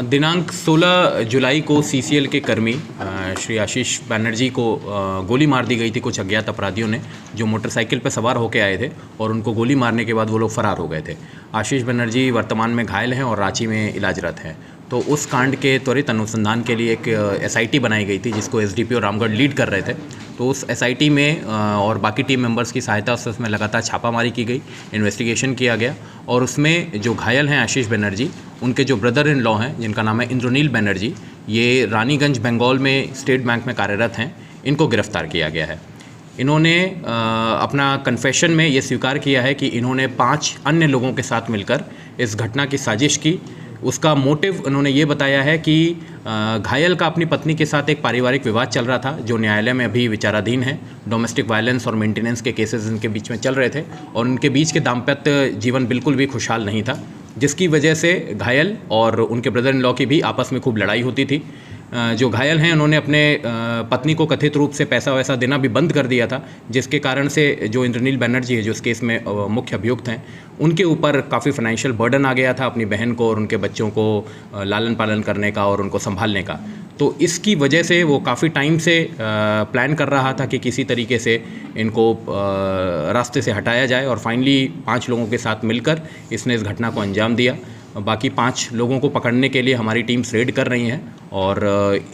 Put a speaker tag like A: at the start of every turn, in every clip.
A: दिनांक 16 जुलाई को सीसीएल के कर्मी श्री आशीष बनर्जी को गोली मार दी गई थी कुछ अज्ञात अपराधियों ने, जो मोटरसाइकिल पर सवार होकर आए थे और उनको गोली मारने के बाद वो लोग फरार हो गए थे। आशीष बनर्जी वर्तमान में घायल हैं और रांची में इलाजरत हैं। तो उस कांड के त्वरित अनुसंधान के लिए एक एसआईटी बनाई गई थी जिसको एसडीपीओ रामगढ़ लीड कर रहे थे। तो उस एसआईटी में और बाकी टीम मेंबर्स की सहायता से उसमें लगातार छापामारी की गई, इन्वेस्टिगेशन किया गया और उसमें जो घायल हैं आशीष बनर्जी, उनके जो ब्रदर इन लॉ हैं जिनका नाम है इंद्रनील बनर्जी, ये रानीगंज बंगाल में स्टेट बैंक में कार्यरत हैं, इनको गिरफ्तार किया गया है। इन्होंने अपना कन्फेशन में ये स्वीकार किया है कि इन्होंने 5 अन्य लोगों के साथ मिलकर इस घटना की साजिश की। उसका मोटिव उन्होंने ये बताया है कि घायल का अपनी पत्नी के साथ एक पारिवारिक विवाद चल रहा था जो न्यायालय में अभी विचाराधीन है। डोमेस्टिक वायलेंस और मेंटेनेंस के केसेस इनके बीच में चल रहे थे और उनके बीच के दाम्पत्य जीवन बिल्कुल भी खुशहाल नहीं था, जिसकी वजह से घायल और उनके ब्रदर इन लॉ की भी आपस में खूब लड़ाई होती थी। जो घायल हैं उन्होंने अपने पत्नी को कथित रूप से पैसा वैसा देना भी बंद कर दिया था, जिसके कारण से जो इंद्रनील बनर्जी है जो इस केस में मुख्य अभियुक्त हैं, उनके ऊपर काफ़ी फाइनेंशियल बर्डन आ गया था अपनी बहन को और उनके बच्चों को लालन पालन करने का और उनको संभालने का। तो इसकी वजह से वो काफ़ी टाइम से प्लान कर रहा था कि किसी तरीके से इनको रास्ते से हटाया जाए और फाइनली 5 लोगों के साथ मिलकर इसने इस घटना को अंजाम दिया। बाकी 5 लोगों को पकड़ने के लिए हमारी टीम्स रेड कर रही हैं और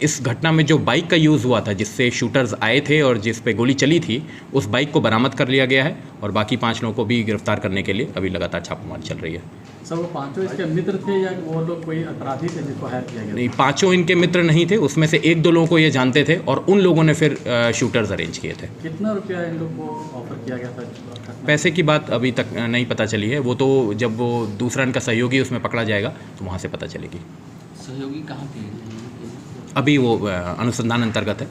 A: इस घटना में जो बाइक का यूज़ हुआ था जिससे शूटर्स आए थे और जिस पे गोली चली थी, उस बाइक को बरामद कर लिया गया है और बाकी 5 लोगों को भी गिरफ्तार करने के लिए अभी लगातार छापामारी चल रही है।
B: सर वो 5 इसके मित्र थे या वो लोग कोई अपराधी थे जिसको हायर किया गया?
A: नहीं, 5 इनके मित्र नहीं थे, उसमें से 1-2 लोगों को ये जानते थे और उन लोगों ने फिर शूटर्स अरेंज किए थे।
B: कितना रुपया इन लोग को ऑफर किया गया था?
A: पैसे की बात अभी तक नहीं पता चली है, वो तो जब वो दूसरा इनका सहयोगी उसमें पकड़ा जाएगा तो वहाँ से पता चलेगी।
C: सहयोगी कहाँ थे?
A: अभी वो अनुसंधान अंतर्गत है।